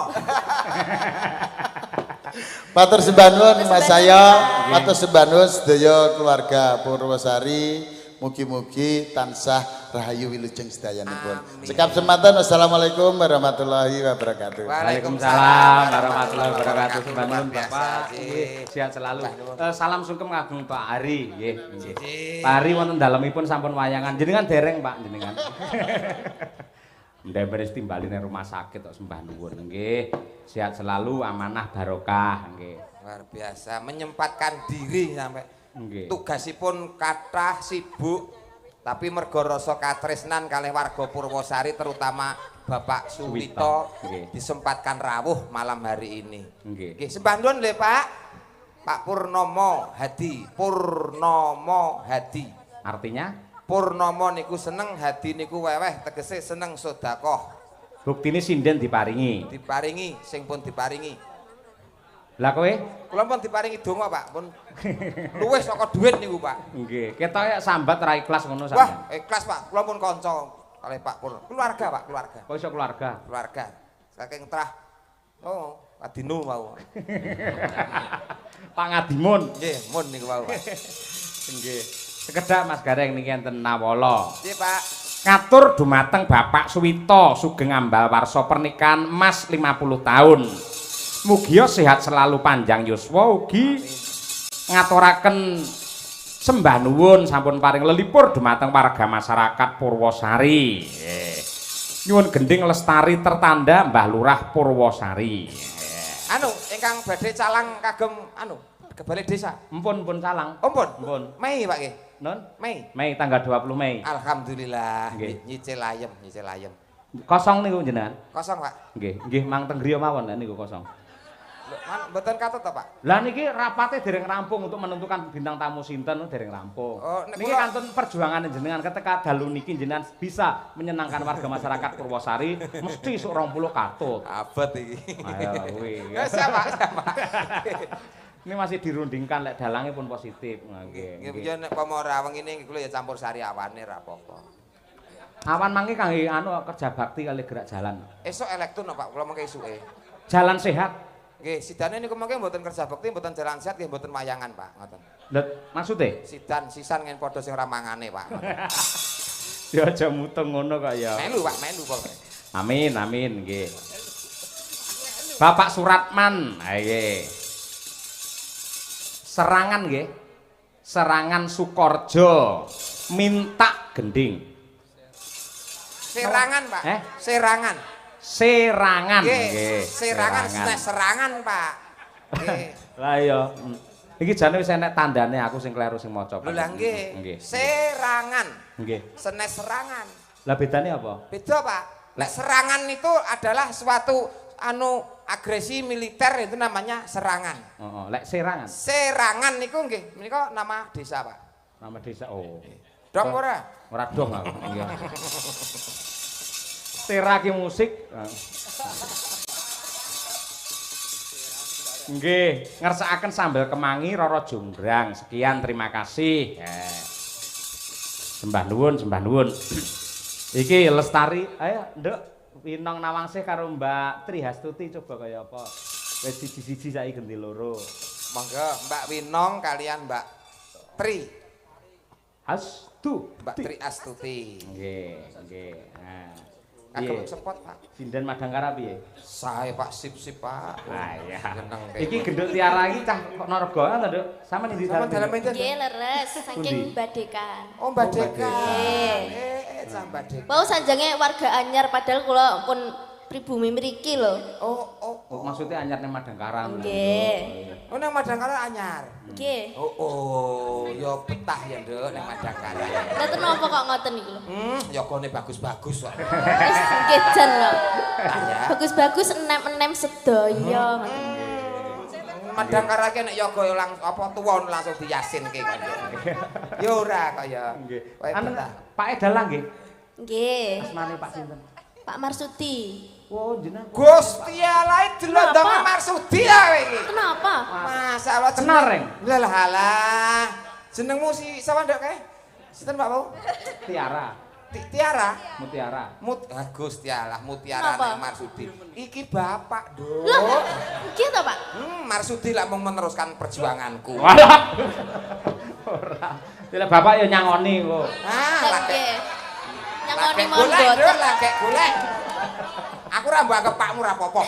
Matur sembah nuwun Mas saya, matur sembah nuwun sedaya keluarga Purwosari. Mugi-mugi tansah rahayu wilujeng sedayanipun. Sekap sematan, wassalamualaikum warahmatullahi wabarakatuh. Waalaikumsalam warahmatullahi wabarakatuh. Sembah nuwun Biasa, Bapak. Ji. Nggih, sehat selalu. Salam sungkem kagem Pak Ari nggih. Ji. Pak Ari wonten dalemipun sampun wayangan. Jenengan dereng Pak jenengan. Ndek beres timbalin rumah sakit kok sembah nuwun nggih. Sehat selalu, amanah barokah nggih. Luar biasa menyempatkan diri sampai Nggih. tugasipun kathah sibuk tapi mergo rasa katresnan kalih warga Purwosari terutama Bapak Suwito Nggih. disempatkan rawuh malam hari ini. Nggih. Nggih, sembah nuwun lho Pak. Pak Purnomo Hadi, Purnomo Hadi. Artinya Purnomo niku seneng, Hadi niku weweh, tegese seneng sedekah. buktine sinden diparingi. Diparingi sing pun diparingi. Lah kowe? Kula pun diparingi donga, Pak. Pun luwih saka dhuwit niku, Pak. Nggih, ketoke sambat ra ikhlas ngono sampean. Wah, ikhlas Pak. Kula pun kanca kalih Pak Pur. Keluarga, Pak, keluarga. Kok iso keluarga? Keluarga. Saking trah. Oh, Adino mau. Pak Ngadimun. Nggih, mun niku wau. Pak. Nggih. Sekedhak Mas Gareng niki enten Nawala. Nggih, Pak. Ngatur dumateng Bapak Suwito Sugeng Ambal warsa pernikahan Mas 50 tahun. Mugia sehat selalu panjang yuswa ugi ngaturaken sembah nuwun sampun paring lelipur dumateng warga masyarakat Purwosari. Nyuwun gending lestari tertanda Mbah Lurah Purwosari. Anu, ingkang badhe calang kagem anu, kebalik desa. Empun calang. Oh, mpun. Mpun. Mei, Pak nggih. Non? Mei. Mei tanggal 20 Mei. Alhamdulillah. Nggih. Nyicil ayem, nyicil ayem. Kosong niku jenengan. Kosong, Pak. Nggih mang teng griya mawon niku kosong. Lho, mboten katut to, Pak? Lah niki rapate dereng rampung untuk menentukan bintang tamu sinten dereng rampung. Oh, nek Niki kula- kantun perjuangan jenengan ketika dalu niki jenengan bisa menyenangkan warga masyarakat Purwosari mesti sok 20 katut. Abot iki. Ayo kuwi. Ya siapa? Siapa? Ini masih dirundingkan lek dalange pun positif. Nggih. Nggih, ya nek pama rawang ini kula ya campur sari awane ra apa-apa. Awan mangke kangge anu kerja bakti kali gerak jalan. Esuk elektron Pak, kula mengke esuke. Jalan sehat. Nggih, sidane niku mengke mboten kerja bakti, mboten jalan sehat, nggih mboten wayangan, Pak, ngoten. Lha maksude? Sidan sisan ngen padha sing ora mangane, Pak. Ya aja mutung ngono kok ya. Melu, Pak, melu pokoke. Amin amin nggih. Bapak Suratman, nggih. Serangan nggih. Serangan Sukorjo minta gending. Serangan, Pak. Serangan. Serangan Nggih, nggih. serangan, serangan, Pak. Nggih. Lah iya. Iki jane wis enek tandane aku sing kleru sing maca. Lho lah nggih. Nggih. Serangan. Nggih. Senes serangan. Lah bedane apa? Beda, Pak. Lek serangan itu adalah suatu anu agresi militer itu namanya serangan. Heeh, lek serangan. Serangan niku nggih, menika nama desa, Pak. Nama desa. Oh. Dong ora? Ora dong aku. Nggih. Teraki musik. Nggih, ngersakaken sambel kemangi Roro Jonggrang. Sekian, terima kasih. Sembah nuwun, sembah nuwun. Iki Lestari, ayo Nduk, Winong Nawangsih karo Mbak Tri Hastuti coba kaya apa. Wis siji-siji saiki ganti loro. Monggo Mbak Winong kalian Mbak Tri Mbak Tri Astuti. Nggih. Nah. Kagem sepot, Pak. Sinden Madangkara piye? Saya Pak sip-sip, Pak. Ah iya. Seneng Iki gendut tiara iki cah kok Narga ta, Nduk? Sampeyan ndi Sama dalam dalem? meja. Nggih leres saking Pundi? badekan. Oh, Mbak Deka. Nggih. Cah Mbak Deka. Mau sanjange warga anyar padahal kula pun pribumi mriki lho. Oh, maksudnya anyar ning Madangkara. Nggih. Oh, nang Madangkara anyar. Nggih. Oh, ya betah ya, Nduk, nang Madangkara. Lah napa kok ngoten niku lho? Yogane bagus-bagus kok. Wis nggih jan lho. Ya. Bagus-bagus enem-enem sedaya ngoten. Madangkara ki nek yoga apa tuwa langsung diyasinke kok. Ya ora kaya. Nggih. Kowe Anu betah. Pak Edalah nggih. Nggih. Asmane Pak sinten? Pak Marsudi. Oh, jenengan. Gusti Allah delok Kenapa? ndang Marsudi ya kowe iki. Kenapa? Masalah Cenar, Reng? Lah halah. Jenengmu si sapa nduk kae? Sinten Pak Pau? Tiara. Tiara. Mutiara. Gusti Allah, Mutiara Kenapa? nek Marsudi. Iki bapak, Nduk. Lah, nggih to, Pak? Marsudi lak mau meneruskan perjuanganku. Walah. Ora. Lah bapak ya nyangoni kok. Ah, Lah lagi nggih. Nyangoni lagi monggo. golek, Nduk, lagi golek. Aku ora mbok anggap pakmu ra apa-apa.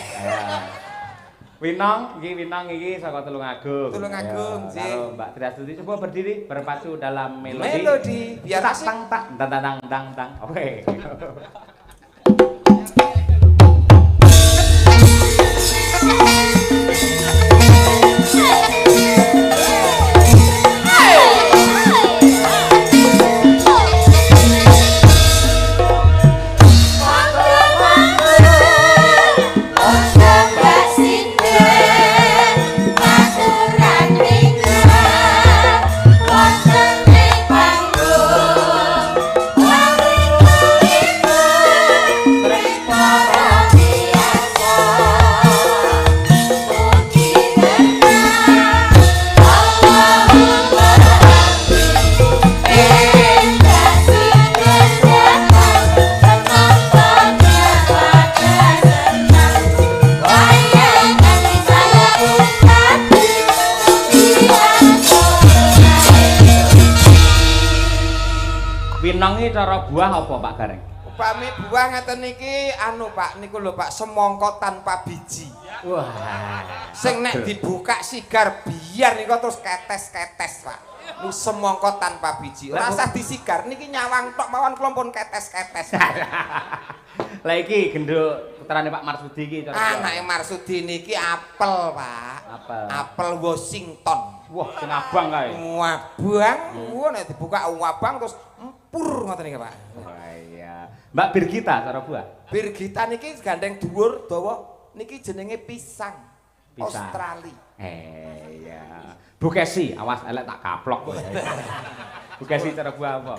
Winong iki saka Tulungagung. Tulungagung, Ya, Jing. karo Mbak Tri Astuti coba berdiri berpacu dalam melodi. Melodi, biar tak asik. tang tak tang tang tang. Oke. Winong iki cara buah apa Pak Gareng? Upami buah ngeten iki anu Pak, niku lho Pak, semangka tanpa biji. Wah. Sing nek dibuka sigar biar niku terus ketes-ketes Pak. Lu semangka tanpa biji. Ora usah disigar niki nyawang tok mawon kula pun ketes-ketes. Lah iki genduk putrane Pak Marsudi iki cara buah. Anake Marsudi niki apel Pak. Apel. Apel Washington. Wah, sing abang kae. Wabang, nek dibuka wabang terus empur ngoten iki Pak. Wah iya. Mbak Birgita cara buah. Birgita niki gandeng dhuwur dawa niki jenenge pisang. Pisang. Australia. Iya. Bu Kesi, awas elek tak kaplok kowe. Bu Kesi cara buah apa?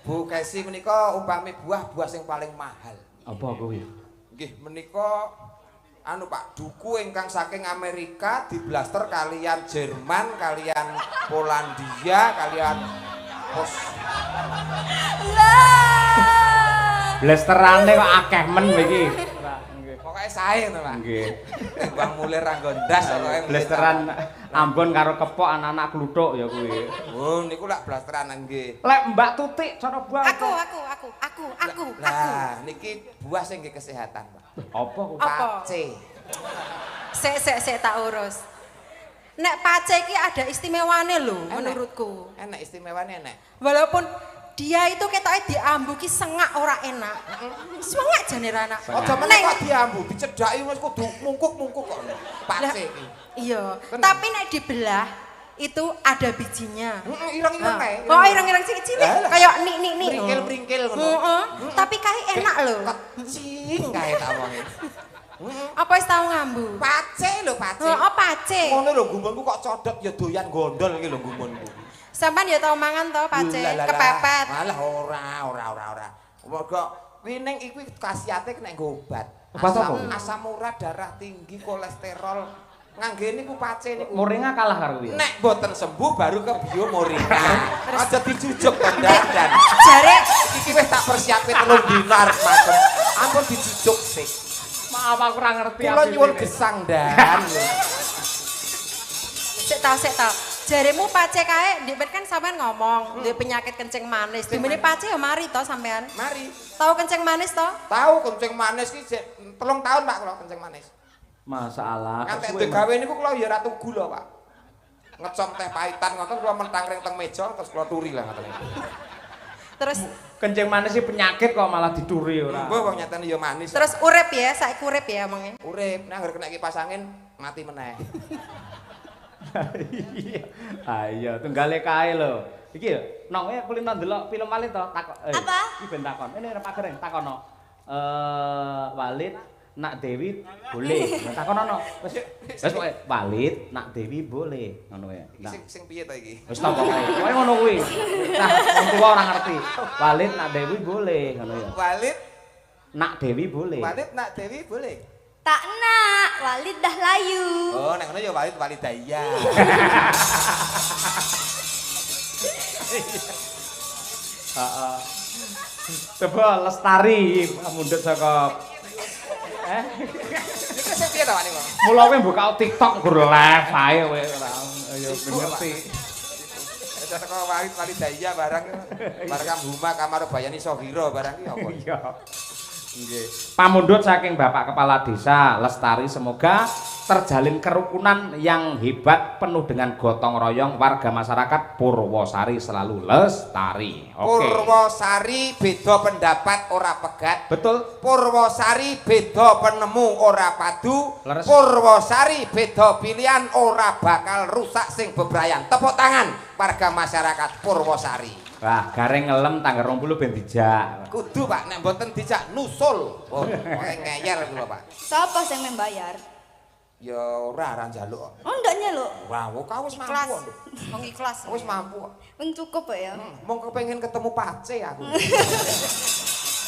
Bu Kesi menika umpami buah sing paling mahal. Apa kuwi? Nggih menika anu Pak, duku ingkang saking Amerika diblaster kalian Jerman, kalian Polandia, kalian Blasterane kok akeh men iki. Pokoke sae to Pak. Nggih. Bang Mulir Ranggo ndas pokoke Blasteran Ambon karo kepok anak-anak kluthuk ya kuwi. Oh niku lak blasteran nggih. Lek Mbak Tutik cara buah Aku. Lah niki buah sing nggih kesehatan Pak. apa kuwi? Apa? Pace. Sik tak urus. Nek pace iki ada istimewane lho menurutku. Enak istimewane enak. Walaupun dia itu ketoknya diambu ki sengak ora enak. Sengak jane ra enak. Aja meneh kok diambu, dicedhaki wis kudu mungkuk-mungkuk kok. Pace iki. Iya, Kenapa? tapi nek dibelah itu ada bijinya. Ireng-ireng kae. Oh, ireng-ireng cilik-cilik kayak nik. Pringkil-pringkil ngono. Heeh. Tapi kae enak lho. Kecing kae tak wonge. Apa wis tau ngambu? Pace lho pace. Heeh, pace. Ngono lho gumunku kok codot ya doyan gondol iki lho gumunku. Sampeyan ya tau mangan to pace, kepepet. Malah ora. Mergo wining iki khasiate nek nggo obat. Obat apa? Asam urat, darah tinggi, kolesterol. Ngangge niku pace niku. Moringa kalah karo kuwi. Nek boten sembuh baru ke bio moringa. Aja dijujuk dandan. Jare Iki wis tak persiape 3 dina arep matur. Ampun dijujuk sik. Maaf aku ora ngerti Kula nyuwun gesang dan. sik tau. Jaremu pace kae, ndek kan sampean ngomong, ndek penyakit kencing manis. Dimene pace ya mari to sampean. Mari. Tahu kencing manis to? Tahu kencing manis ki 3 tahun Pak kula kencing manis. Masalah. Ngantek gawe niku kula ya ratu gula, Pak. Ngecom teh pahitan ngoten kula mentang ring teng meja terus kula turi lah ngoten. Terus kencing manis sih penyakit kok malah dituri ora. Mbah wong nyatane ya manis. terus urip ya, saiki urip ya omongnya. Urip nek anggere kena kipas angin mati meneh. Ayo tunggale kae lho. Iki lho, nong kulino ndelok film Walid to takon. Apa? Iki ben takon. Ini Pak Gereng takono. Walid nak Dewi boleh. Takonono. Wis pokoke Walid nak Dewi boleh ngono wae. Sing piye to iki? Wis tak pokoke. Pokoke ngono kuwi. Nah, wong tuwa ora ngerti. Walid nak Dewi boleh ngono ya. Walid Nak Dewi boleh. Walid nak Dewi boleh. Tak nak, Walid dah layu. Oh, nek ngono ya Walid Walidaya. Heeh. Coba Lestari mundhut saka Iki sing piye to Pak niku? Mula kowe buka TikTok gur live ae kowe ora ya ben ngerti. Saka Walid Walidaya barang Huma Kamar Bayani Sohiro barang iki apa? Iya. Nggih. Pamundhut saking Bapak Kepala Desa Lestari, semoga terjalin kerukunan yang hebat penuh dengan gotong royong warga masyarakat Purwosari selalu lestari. Oke. Purwosari beda pendapat ora pegat. Betul. Purwosari beda penemu ora padu. Leres. Purwosari beda pilihan ora bakal rusak sing bebrayan. Tepuk tangan warga masyarakat Purwosari. Wah, gareng ngelem tanggal 20 ben dijak. Kudu Pak, nek mboten dijak nusul. Oh, ngeyel kula Pak. Siapa sing membayar? Ya ora njaluk. Oh, ndak nyeluk. Wah, kok wis Ikhlas. mampu. Wong ikhlas. Wis mampu. Wing cukup ya. Mong kepengin ketemu Pace aku.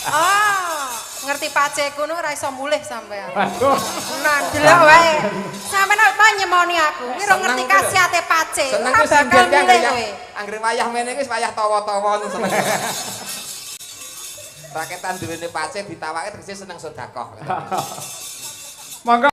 Ah, ngerti pace kuno ora iso mulih sampean. Waduh. Nah, delok wae. Sampeyan apa nyemoni aku? Iki ora ngerti khasiate pace. Seneng Ora ku bakal simbol ki milih kowe. anggere wayah mene iki wayah tawa-tawa seneng. Raketan duwene Pace ditawake tegese seneng sedekah. Monggo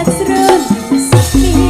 Setrum sepi